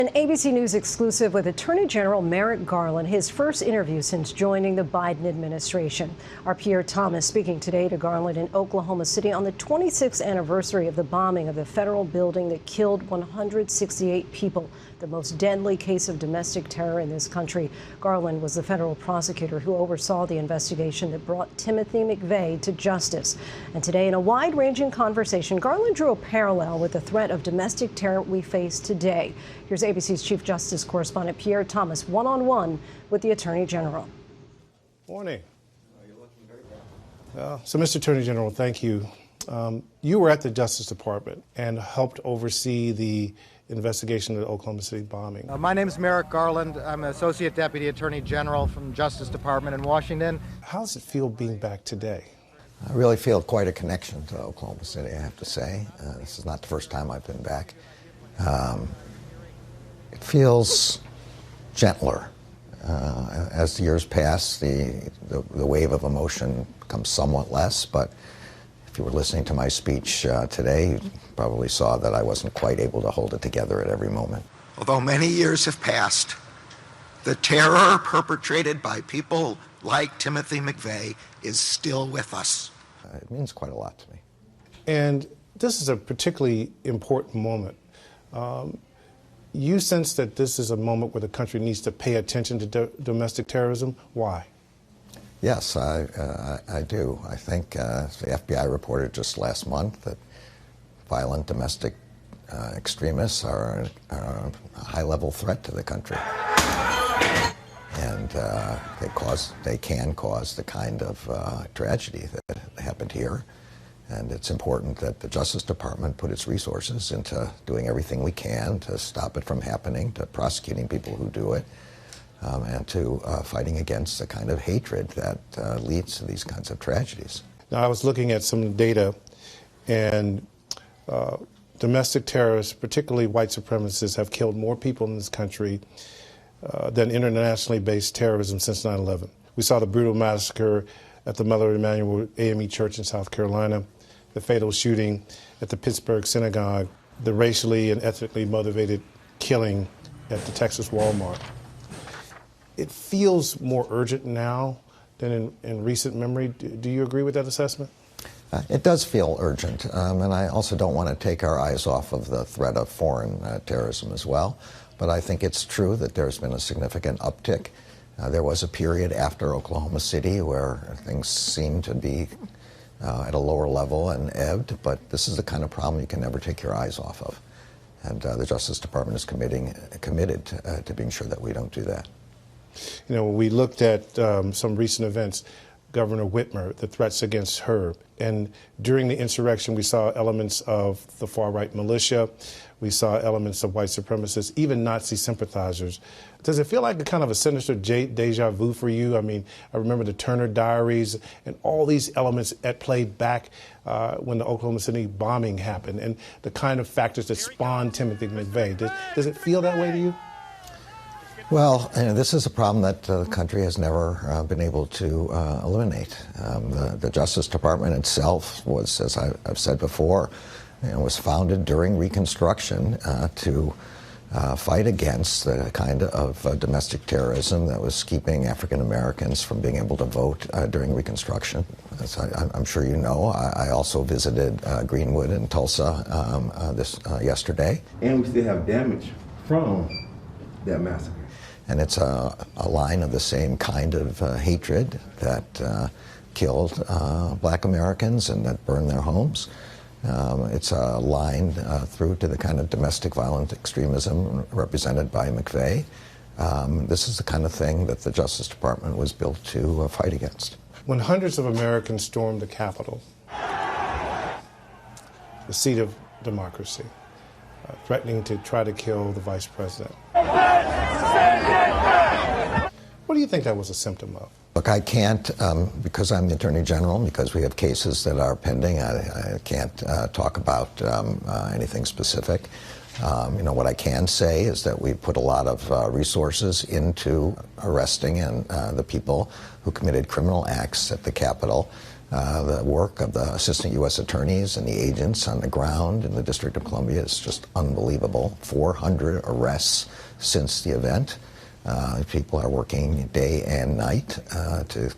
An ABC News exclusive with Attorney General Merrick Garland, his first interview since joining the Biden administration. Our Pierre Thomas speaking today to Garland in Oklahoma City on the 26th anniversary of the bombing of the federal building that killed 168 people, the most deadly case of domestic terror in this country. Garland was the federal prosecutor who oversaw the investigation that brought Timothy McVeigh to justice. And today, in a wide-ranging conversation, Garland drew a parallel with the threat of domestic terror we face today. Here's ABC's Chief Justice correspondent Pierre Thomas one-on-one with the Attorney General. Morning. You're looking very well. So, Mr. Attorney General, thank you. You were at the Justice Department and helped oversee the investigation of the Oklahoma City bombing. My name is Merrick Garland. I'm Associate Deputy Attorney General from the Justice Department in Washington. How does it feel being back today? I really feel quite a connection to Oklahoma City, I have to say. This is not the first time I've been back. It feels gentler. As the years pass, the wave of emotion becomes somewhat less, but if you were listening to my speech today, you probably saw that I wasn't quite able to hold it together at every moment. Although many years have passed, the terror perpetrated by people like Timothy McVeigh is still with us. It means quite a lot to me. And this is a particularly important moment. You sense that this is a moment where the country needs to pay attention to domestic terrorism. Why? Yes, I do. I think the FBI reported just last month that violent domestic extremists are a high-level threat to the country. And they can cause the kind of tragedy that happened here. And it's important that the Justice Department put its resources into doing everything we can to stop it from happening, to prosecuting people who do it, and to fighting against the kind of hatred that leads to these kinds of tragedies. Now, I was looking at some data, and domestic terrorists, particularly white supremacists, have killed more people in this country than internationally based terrorism since 9/11. We saw the brutal massacre at the Mother Emanuel AME Church in South Carolina, the fatal shooting at the Pittsburgh Synagogue, the racially and ethnically motivated killing at the Texas Walmart. It feels more urgent now than in recent memory. Do you agree with that assessment? It does feel urgent, and I also don't want to take our eyes off of the threat of foreign terrorism as well. But I think it's true that there's been a significant uptick. There was a period after Oklahoma City where things seemed to be at a lower level and ebbed, but this is the kind of problem you can never take your eyes off of. And the Justice Department is committed to being sure that we don't do that. You know, we looked at some recent events, Governor Whitmer, the threats against her. And during the insurrection, we saw elements of the far-right militia. We saw elements of white supremacists, even Nazi sympathizers. Does it feel like a kind of a sinister deja vu for you? I mean, I remember the Turner Diaries and all these elements at play back when the Oklahoma City bombing happened and the kind of factors that spawned Timothy McVeigh. Does it feel that way to you? Well, this is a problem that the country has never been able to eliminate. The Justice Department itself was, as I've said before, was founded during Reconstruction to fight against the kind of domestic terrorism that was keeping African Americans from being able to vote during Reconstruction. As I'm sure you know, I also visited Greenwood and Tulsa yesterday. And we still have damage from that massacre. And it's a line of the same kind of hatred that killed black Americans and that burned their homes. It's a line through to the kind of domestic violent extremism represented by McVeigh. This is the kind of thing that the Justice Department was built to fight against. When hundreds of Americans stormed the Capitol, the seat of democracy, threatening to try to kill the vice president, what do you think that was a symptom of? Look, I can't, because I'm the Attorney General, because we have cases that are pending, I can't talk about anything specific. What I can say is that we put a lot of resources into arresting the people who committed criminal acts at the Capitol. The work of the assistant U.S. attorneys and the agents on the ground in the District of Columbia is just unbelievable. 400 arrests since the event. People are working day and night to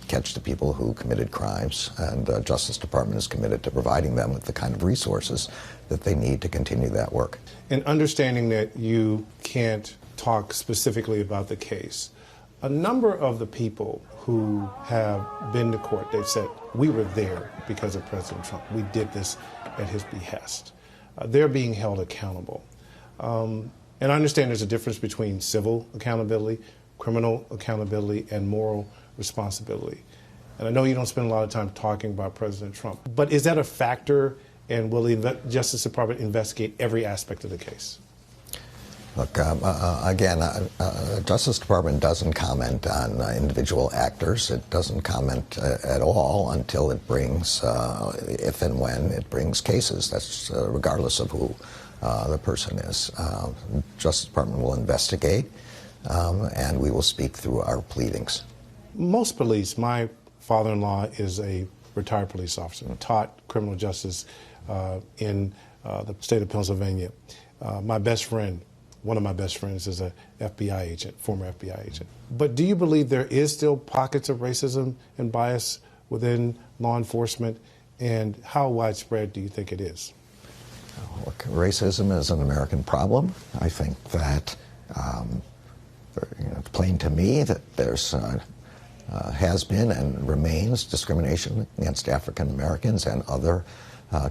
catch the people who committed crimes, and the Justice Department is committed to providing them with the kind of resources that they need to continue that work. And understanding that you can't talk specifically about the case, a number of the people who have been to court, they've said, we were there because of President Trump. We did this at his behest. They're being held accountable. And I understand there's a difference between civil accountability, criminal accountability, and moral responsibility. And I know you don't spend a lot of time talking about President Trump, but is that a factor, and will the Justice Department investigate every aspect of the case? Look, again, the Justice Department doesn't comment on individual actors. It doesn't comment at all until it brings, if and when it brings cases. That's regardless of who the person is. Justice Department will investigate, and we will speak through our pleadings. Most police, my father-in-law is a retired police officer, taught criminal justice in the state of Pennsylvania. My best friend, one of my best friends, is a FBI agent, former FBI agent. But do you believe there is still pockets of racism and bias within law enforcement, and how widespread do you think it is? Look, racism is an American problem. I think that it's plain to me that there's has been and remains discrimination against African Americans and other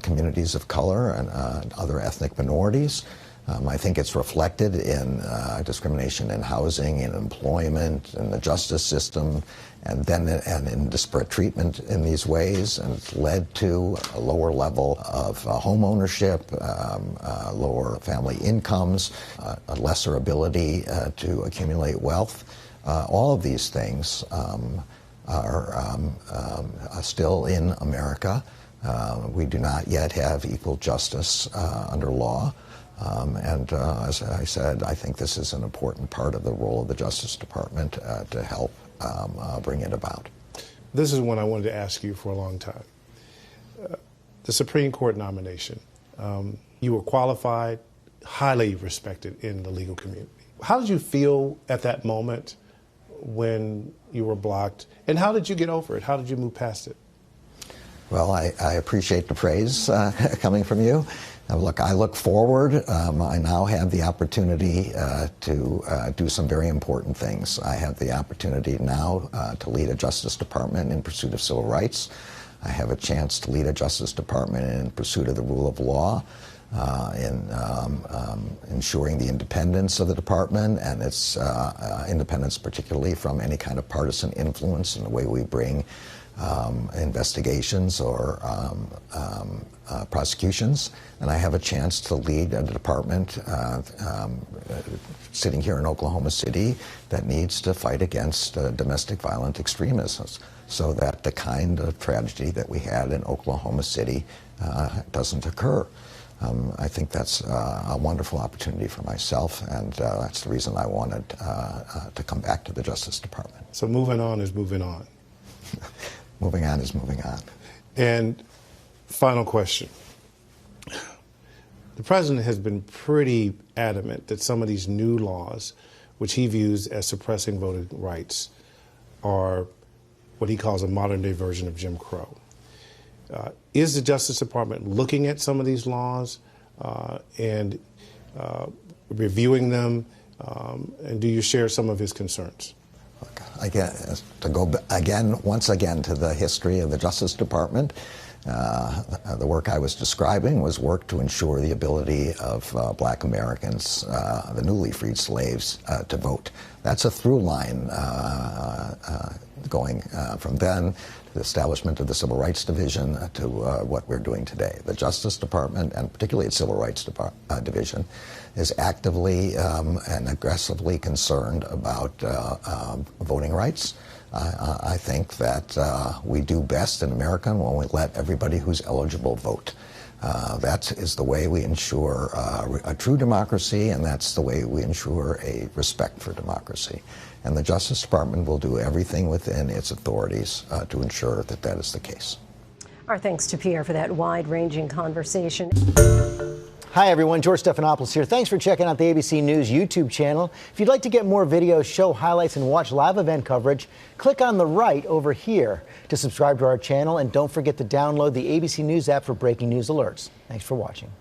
communities of color and other ethnic minorities. I think it's reflected in discrimination in housing, in employment, in the justice system, and in disparate treatment in these ways, and it's led to a lower level of home ownership, lower family incomes, a lesser ability to accumulate wealth. All of these things are still in America. We do not yet have equal justice under law. As I said, I think this is an important part of the role of the Justice Department to help bring it about. This is one I wanted to ask you for a long time. The Supreme Court nomination. You were qualified, highly respected in the legal community. How did you feel at that moment when you were blocked, and how did you get over it? How did you move past it? Well, I appreciate the praise coming from you. Look, I look forward. I now have the opportunity to do some very important things. I have the opportunity now to lead a Justice Department in pursuit of civil rights. I have a chance to lead a Justice Department in pursuit of the rule of law, in ensuring the independence of the department and its independence particularly from any kind of partisan influence in the way we bring investigations or prosecutions, and I have a chance to lead a department sitting here in Oklahoma City that needs to fight against domestic violent extremism so that the kind of tragedy that we had in Oklahoma City doesn't occur. I think that's a wonderful opportunity for myself, and that's the reason I wanted to come back to the Justice Department. So moving on is moving on. Moving on is moving on. And final question. The president has been pretty adamant that some of these new laws, which he views as suppressing voting rights, are what he calls a modern-day version of Jim Crow. Is the Justice Department looking at some of these laws and reviewing them, and do you share some of his concerns? Again, to go once again to the history of the Justice Department, the work I was describing was work to ensure the ability of black Americans, the newly freed slaves, to vote. That's a through line going from then to the establishment of the Civil Rights Division to what we're doing today. The Justice Department, and particularly its Civil Rights Division, is actively and aggressively concerned about voting rights. I think that we do best in America when we let everybody who's eligible vote. That is the way we ensure a true democracy, and that's the way we ensure a respect for democracy. And the Justice Department will do everything within its authorities to ensure that that is the case. Our thanks to Pierre for that wide-ranging conversation. Hi, everyone. George Stephanopoulos here. Thanks for checking out the ABC News YouTube channel. If you'd like to get more videos, show highlights, and watch live event coverage, click on the right over here to subscribe to our channel. And don't forget to download the ABC News app for breaking news alerts. Thanks for watching.